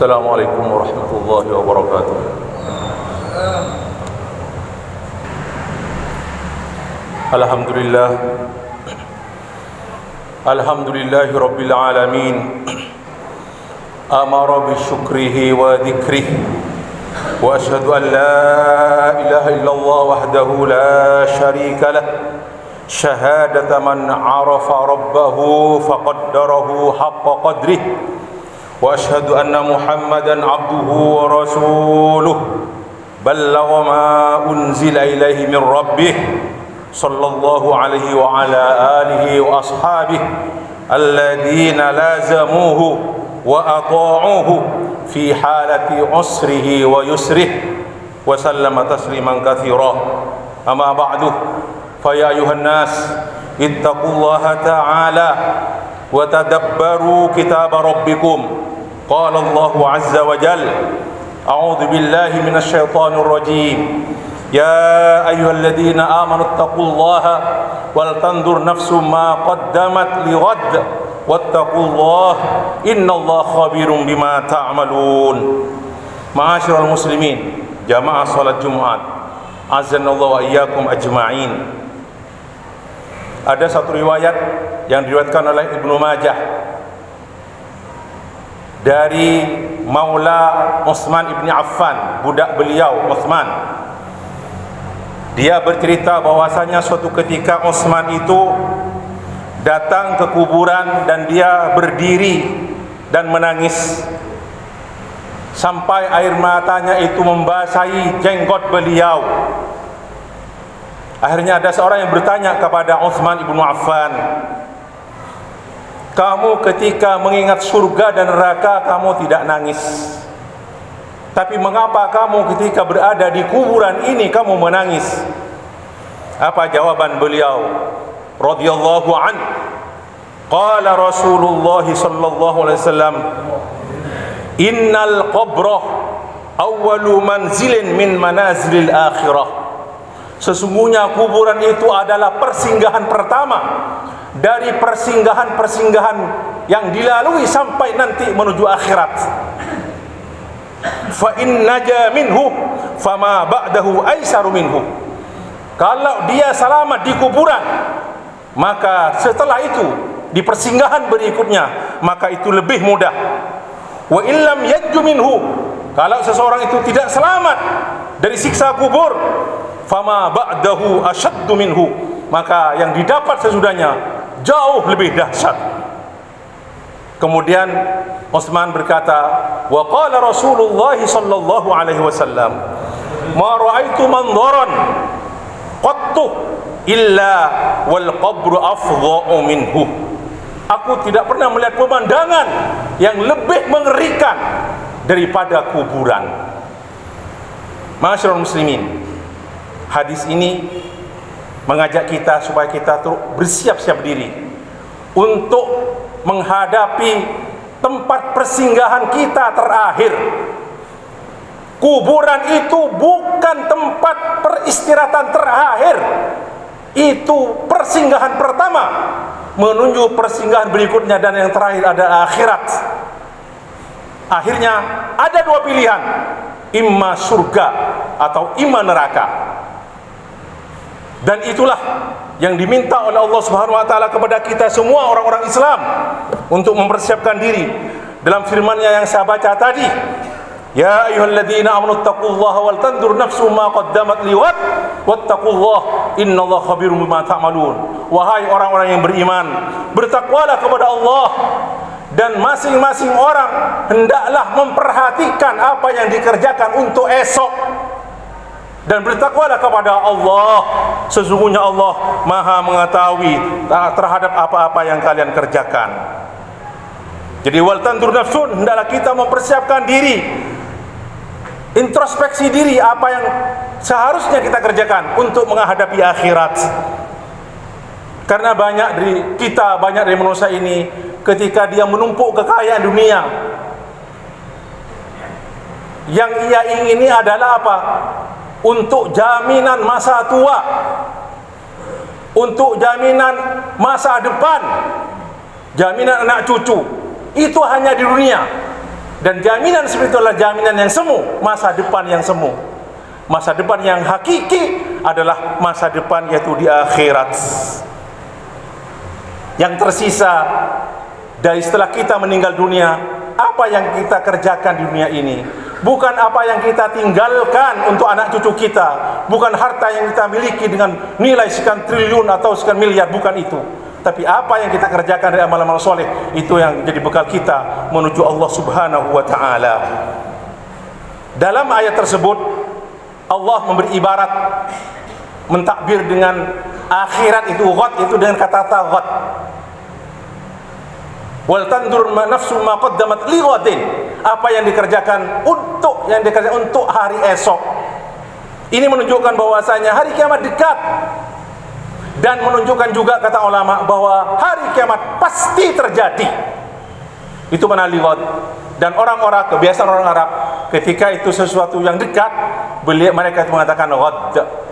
Assalamualaikum warahmatullahi wabarakatuh. Alhamdulillah. Alhamdulillahi rabbil alamin. Amara bisyukrihi wa dzikrihi. Wa asyhadu an la ilaha illallah wahdahu la syarika lah. Syahadata man arafa rabbahu faqaddarahu haqqa qadrih. Wa asyhadu anna Muhammadan abduhu wa rasuluh. Ballagha ma unzila ilaihi min rabbih. Sallallahu alaihi wa ala alihi wa ashabihi alladhina lazamuhu wa ata'uhu fi halati usrihi wa yusrihi wa sallama tasliman katsira. Amma ba'du, fa ya ayuhan nas ittaqullaha ta'ala wa tadabbaru kitab rabbikum. Qala Allah azza wa jalla, a'udzu billahi minasy syaithanir rajim. Ya ayyuhalladzina amanu taqullaha wal tandur nafsum ma qaddamat lighad wattaqullaha innallaha khabirum bima ta'malun. Ma'asyiral muslimin, jamaah salat Jumat, azanallahu wa iyyakum ajma'in. Ada satu riwayat yang diriwayatkan oleh Ibnu Majah dari Maula Utsman ibn Affan, budak beliau Utsman. Dia bercerita bahwasanya suatu ketika Utsman itu datang ke kuburan dan dia berdiri dan menangis sampai air matanya itu membasahi jenggot beliau. Akhirnya ada seorang yang bertanya kepada Utsman ibn Affan, "Kamu ketika mengingat surga dan neraka kamu tidak nangis, tapi mengapa kamu ketika berada di kuburan ini kamu menangis?" Apa jawaban beliau radhiyallahu an? Qala Rasulullah sallallahu alaihi wasallam, "Innal qabra awwalu manzilin min manazilil akhirah." Sesungguhnya kuburan itu adalah persinggahan pertama dari persinggahan-persinggahan yang dilalui sampai nanti menuju akhirat. Fa in naja minhu fama ba'dahu aisaru minhu. Kalau dia selamat di kuburan, maka setelah itu di persinggahan berikutnya maka itu lebih mudah. Wa illam yajju minhu, kalau seseorang itu tidak selamat dari siksa kubur, fama ba'dahu ashaddu minhu, maka yang didapat sesudahnya jauh lebih dahsyat. Kemudian Utsman berkata, wa qala Rasulullah sallallahu alaihi wasallam, ma ra'aitu manzaran qattu illa wal qabru afdha'u minhu. Aku tidak pernah melihat pemandangan yang lebih mengerikan daripada kuburan. Ma'asyiral muslimin, hadis ini mengajak kita supaya kita bersiap-siap diri untuk menghadapi tempat persinggahan kita terakhir. Kuburan itu bukan tempat peristirahatan terakhir, itu persinggahan pertama menuju persinggahan berikutnya, dan yang terakhir ada akhirat. Akhirnya ada dua pilihan, imma surga atau imma neraka. Dan itulah yang diminta oleh Allah Subhanahu wa taala kepada kita semua orang-orang Islam untuk mempersiapkan diri. Dalam firman-Nya yang saya baca tadi, ya ayyuhalladzina amanu taqullaha wal tandur nafsum ma qaddamat liwat wattaqullaha innallaha khabirum bima ta'malun. Wahai orang-orang yang beriman, bertakwalah kepada Allah, dan masing-masing orang hendaklah memperhatikan apa yang dikerjakan untuk esok. Dan bertakwalah kepada Allah, sesungguhnya Allah Maha mengetahui terhadap apa-apa yang kalian kerjakan. Jadi wal tandur nafsun, hendaklah kita mempersiapkan diri, introspeksi diri apa yang seharusnya kita kerjakan untuk menghadapi akhirat. Karena banyak dari manusia ini, ketika dia menumpuk kekayaan dunia, yang ia ingini adalah apa? Untuk jaminan masa tua, untuk jaminan masa depan, jaminan anak cucu. Itu hanya di dunia. Dan jaminan seperti itu adalah jaminan yang semu, masa depan yang semu. Masa depan yang hakiki adalah masa depan yaitu di akhirat. Yang tersisa dari setelah kita meninggal dunia, apa yang kita kerjakan di dunia ini, bukan apa yang kita tinggalkan untuk anak cucu kita, bukan harta yang kita miliki dengan nilai sekian triliun atau sekian miliar, bukan itu. Tapi apa yang kita kerjakan dari amal-amal soleh, itu yang jadi bekal kita menuju Allah Subhanahu wa ta'ala. Dalam ayat tersebut Allah memberi ibarat, mentakbir dengan akhirat itu ghad, itu dengan kata ghad. Wal tandur nafsun ma qaddamat li ghadin, apa yang dikerjakan untuk hari esok. Ini menunjukkan bahwasanya hari kiamat dekat, dan menunjukkan juga kata ulama bahwa hari kiamat pasti terjadi. Itu mana li ghad. Dan orang-orang, kebiasaan orang Arab, ketika itu sesuatu yang dekat, mereka itu mengatakan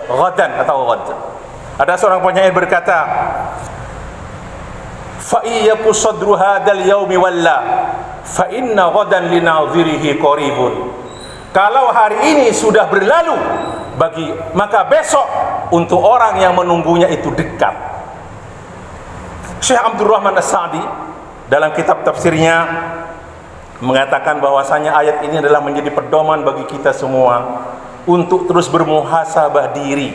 ghadan atau ghad. Ada seorang penyair berkata, fa iyyaku sadru hadzal yaumi walla fa inna ghadan linadhirihi qaribun. Kalau hari ini sudah berlalu maka besok untuk orang yang menunggunya itu dekat. Syekh Abdurrahman As-Sa'di dalam kitab tafsirnya mengatakan bahwasanya ayat ini adalah menjadi pedoman bagi kita semua untuk terus bermuhasabah diri,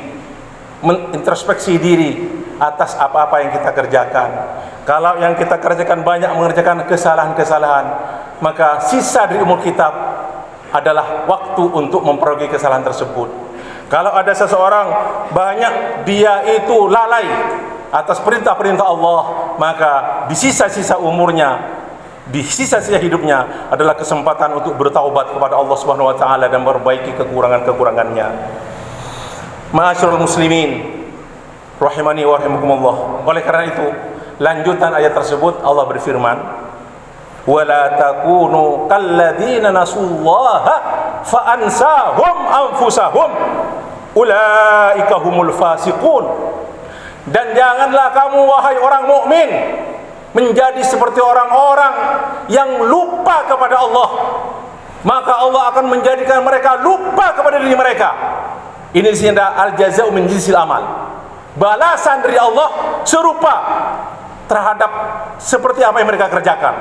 introspeksi diri atas apa-apa yang kita kerjakan. Kalau yang kita kerjakan banyak mengerjakan kesalahan-kesalahan, maka sisa dari umur kita adalah waktu untuk memperbaiki kesalahan tersebut. Kalau ada seseorang banyak dia itu lalai atas perintah-perintah Allah, maka di sisa-sisa umurnya, di sisa-sisa hidupnya adalah kesempatan untuk bertaubat kepada Allah Subhanahu wa taala dan memperbaiki kekurangan-kekurangannya. Ma'asyiral muslimin rahimani wa rahimakumullah. Oleh karena itu, lanjutan ayat tersebut Allah berfirman, wala takunu kalladzina nasullaha fa ansahum anfusahum ulaika humul fasiqun. Dan janganlah kamu wahai orang mukmin menjadi seperti orang-orang yang lupa kepada Allah, maka Allah akan menjadikan mereka lupa kepada diri mereka. Ini disini ada al-jaza'u min jinsil amal, balasan dari Allah serupa terhadap seperti apa yang mereka kerjakan.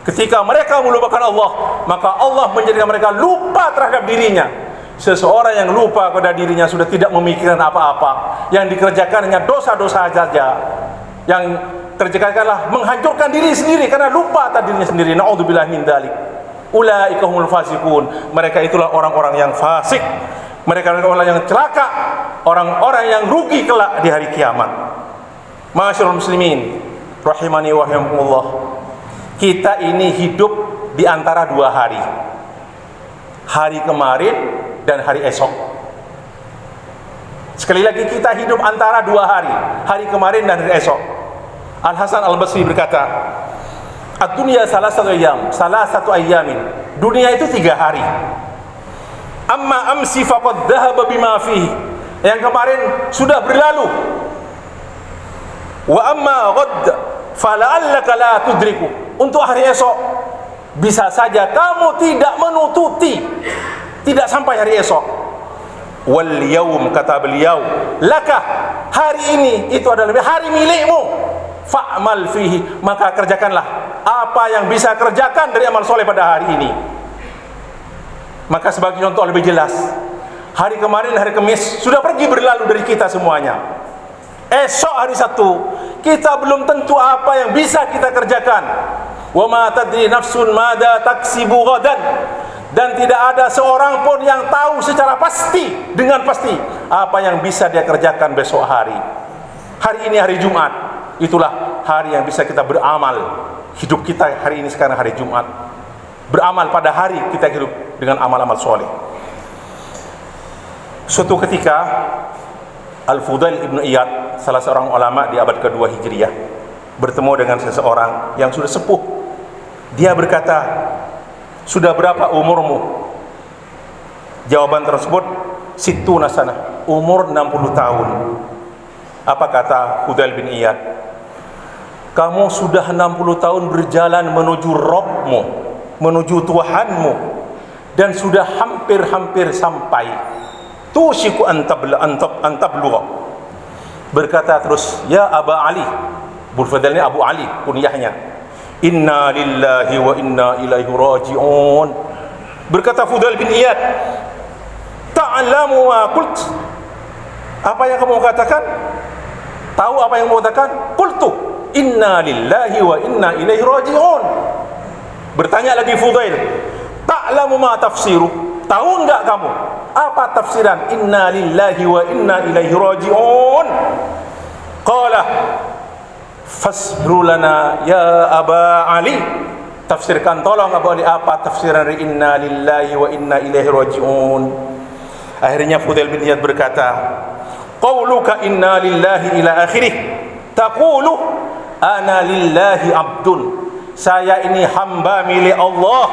Ketika mereka melupakan Allah, maka Allah menjadikan mereka lupa terhadap dirinya. Seseorang yang lupa pada dirinya sudah tidak memikirkan apa-apa, yang dikerjakan hanya dosa-dosa saja. Yang terjadilah menghancurkan diri sendiri karena lupa atas dirinya sendiri. Na'udzubillah min dzalik. Ulaika humul fasiqun. Mereka itulah orang-orang yang fasik. Mereka adalah orang yang celaka, orang-orang yang rugi kelak di hari kiamat. Ma'asyiral muslimin rahimani wa rahimakumullah. Kita ini hidup di antara dua hari. Hari kemarin dan hari esok. Sekali lagi, kita hidup antara dua hari, hari kemarin dan hari esok. Al-Hasan Al-Basri berkata, ad-dunya salasatu ayyamin. Dunia itu 3 hari. Amma amsi faqad dhahaba bima fihi. Yang kemarin sudah berlalu. Wa amma ghad fala'allaka la tudriku. Untuk hari esok, bisa saja kamu tidak menututi, tidak sampai hari esok. Wal yaum, kata beliau, laka, hari ini itu adalah hari milikmu. Fa'mal fihi, maka kerjakanlah apa yang bisa kerjakan dari amal soleh pada hari ini. Maka sebagai contoh lebih jelas, hari kemarin, hari Kamis sudah pergi berlalu dari kita semuanya. Esok hari Sabtu, kita belum tentu apa yang bisa kita kerjakan. Wa ma tadri nafsun mada taksibu ghadan. Dan tidak ada seorang pun yang tahu secara pasti, dengan pasti, apa yang bisa dia kerjakan besok hari. Hari ini hari Jumat, itulah hari yang bisa kita beramal. Hidup kita hari ini sekarang hari Jumat, beramal pada hari kita hidup dengan amal-amal soleh. Suatu ketika Al-Fudail ibn Iyad, salah seorang ulama di abad kedua Hijriyah, bertemu dengan seseorang yang sudah sepuh. Dia berkata, sudah berapa umurmu? Jawaban tersebut, sittuna sanah, umur 60 tahun. Apa kata Fudail bin Iyad? Kamu sudah 60 tahun berjalan menuju Rabbmu, menuju Tuhanmu dan sudah hampir-hampir sampai. Tushiku antablugha. Berkata terus, ya Aba Ali, Burfadal ini Abu Ali kunyahnya, inna lillahi wa inna ilaihi raji'un. Berkata Fudail bin Iyad, ta'lamu ma qult, apa yang kamu katakan? Tahu apa yang kamu katakan? Qultu inna lillahi wa inna ilaihi raji'un. Bertanya lagi Fudail, ta'lamu ma tafsiru, tahu enggak kamu apa tafsiran inna lillahi wa inna ilaihi raji'un? Qala fasru lana ya Aba Ali, tafsirkan tolong Abu Ali, apa tafsiran inna lillahi wa inna ilaihi raji'un? Akhirnya Fudail bin Iyad berkata, qauluka inna lillahi ila akhirih, taqulu ana lillahi abdun, saya ini hamba milik Allah,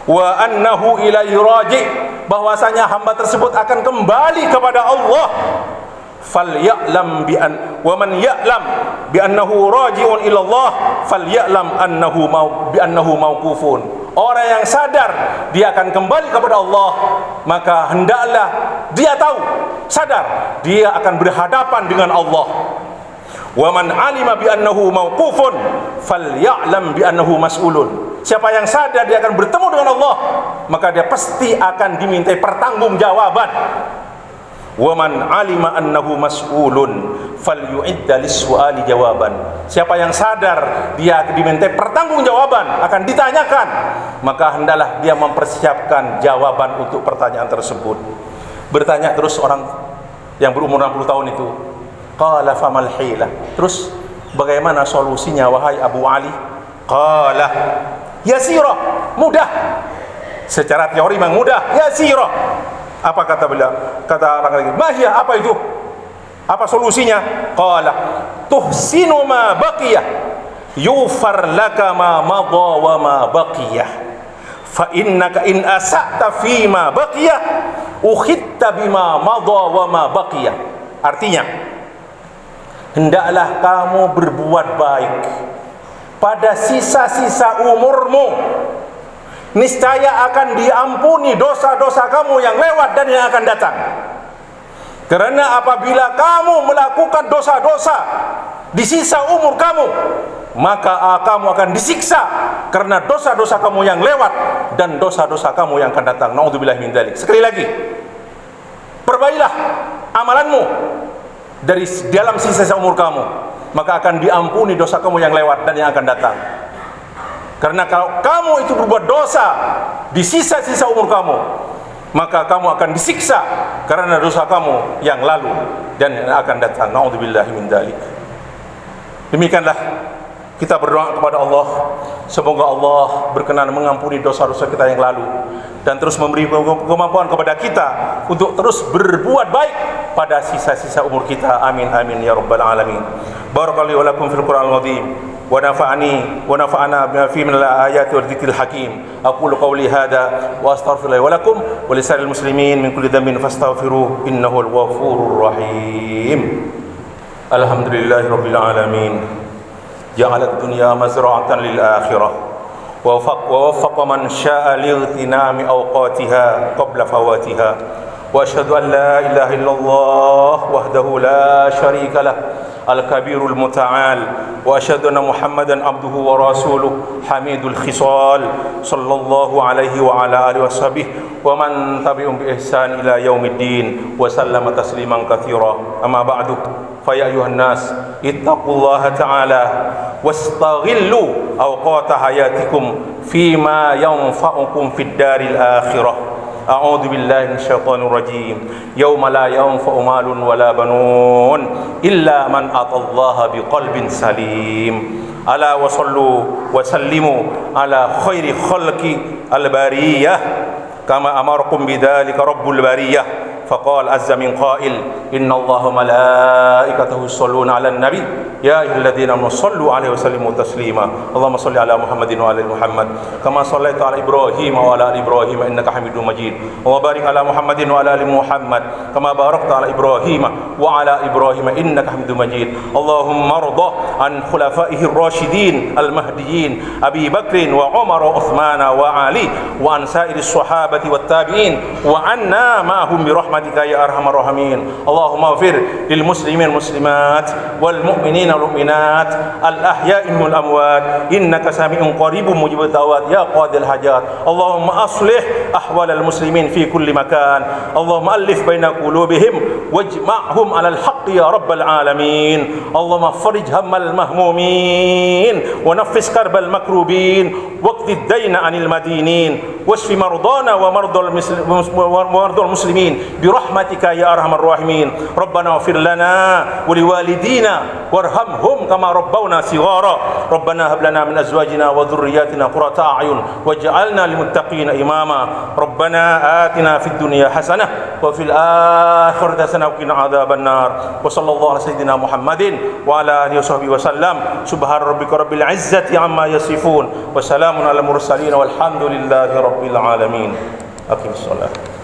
wa annahu ilaihi raji', bahwasanya hamba tersebut akan kembali kepada Allah. Falyalam bi an wa man ya'lam bi annahu raji'un ila Allah falyalam annahu mauqufun. Orang yang sadar dia akan kembali kepada Allah, maka hendaklah dia tahu, sadar dia akan berhadapan dengan Allah. Wa man alima bi annahu mauqufun falyalam bi annahu mas'ulun. Siapa yang sadar dia akan bertemu dengan Allah, maka dia pasti akan dimintai pertanggungjawaban. Wa man alima annahu mas'ulun falyu'idda lis-su'ali jawaban. Siapa yang sadar dia dimintai pertanggungjawaban, akan ditanyakan, maka hendaklah dia mempersiapkan jawaban untuk pertanyaan tersebut. Bertanya terus orang yang berumur 60 tahun itu, qala famal hila, terus bagaimana solusinya wahai Abu Ali? Qala yasira, mudah. Secara teori memang mudah, yasira. Apa kata beliau? Kata orang lagi, mahya, apa itu? Apa solusinya? Qala tuhsinu ma baqiyah yufar laka ma madha wa ma baqiyah fa innaka in asa'ta fi ma baqiyah ukhitta bima madha wa ma baqiyah. Artinya, hendaklah kamu berbuat baik pada sisa-sisa umurmu, niscaya akan diampuni dosa-dosa kamu yang lewat dan yang akan datang. Karena apabila kamu melakukan dosa-dosa di sisa umur kamu, maka kamu akan disiksa karena dosa-dosa kamu yang lewat dan dosa-dosa kamu yang akan datang. Naudzubillah min dzalik. Sekali lagi, perbaikilah amalanmu dari dalam sisa umur kamu, maka akan diampuni dosa kamu yang lewat dan yang akan datang. Karena kalau kamu itu berbuat dosa di sisa-sisa umur kamu, maka kamu akan disiksa karena dosa kamu yang lalu dan yang akan datang. Naudzubillahi min dzalik. Demikianlah kita berdoa kepada Allah, semoga Allah berkenan mengampuni dosa-dosa kita yang lalu dan terus memberi kemampuan kepada kita untuk terus berbuat baik pada sisa-sisa umur kita. Amin amin ya rabbal alamin. Barakallahu lakum fil Qur'anil azim wa nafa'ana bima fihi min al-ayati wal dzikril hakim. Aqulu qawli hadha wa astaghfirullahi wa lakum wa lisa'iril muslimin min kulli dhanbin fastaghfiruhu innahu al-ghafurur rahim. Alhamdulillahi rabbil alamin. Ja'alat dunya mazra'atan lil akhirah wa waffaqa man syaa'a lightinami awqatiha qabla fawatiha. Wa asyhadu an la ilaha illallah wahdahu la syarika lah الكبير المتعال وأشهد أن محمدا عبده ورسوله حميد الخصال صلى الله عليه وعلى آله وصحبه ومن تبعهم بإحسان إلى يوم الدين وسلم تسليما كثيرا. أما بعد فيا أيها الناس اتقوا الله تعالى واستغلوا أوقات حياتكم فيما ينفعكم في الدار الآخرة. أعوذ بالله من الشيطان الرجيم. يوم لا ينفع مال ولا بنون إلا من أتى الله بقلب سليم. ألا وصلوا وسلموا على خير خلق البرية كما أمركم بذلك رب البرية فقال عز من قائل إن الله وملائكته يصلون على النبي يا أيها الذين آمنوا صلوا عليه وسلموا تسليما اللهم صل على محمد وعلى آل محمد كما صليت على إبراهيم وعلى آل إبراهيم إنك حميد مجيد وبارك على محمد وعلى آل محمد كما باركت على إبراهيم وعلى إبراهيم إنك حميد مجيد اللهم ارض عن خلفائه الراشدين المهديين أبي بكر وعمر وعثمان وعلي وعن سائر الصحابة والتابعين وعنا معهم برحمتك يا أرحم الراحمين اللهم اغفر للمسلمين والمسلمات والمؤمنين والمؤمنات الأحياء منهم والأموات إنك سميع قريب مجيب الدعوات يا قاضي الحاجات اللهم أصلح أحوال المسلمين في كل مكان اللهم ألف بين قلوبهم واجمعهم على الحق يا رب العالمين اللهم فرج هم المهمومين ونفس كرب المكروبين واقض الدين عن المدينين واشف مرضانا ومرضى المسلمين برحمتك يا أرحم الراحمين ربنا اغفر لنا ولوالدينا وارحمهم كما ربونا صغارا ربنا هب لنا من أزواجنا وذرياتنا قرة أعين واجعلنا للمتقين إماما ربنا آتنا في الدنيا حسنة وفي الآخرة حسنة وقنا عذاب النار وصلى الله على سيدنا محمد وعلى آله وصحبه وسلم سبحان ربك رب العزة عما يصفون وسلام على المرسلين والحمد لله رب العالمين أقم الصلاة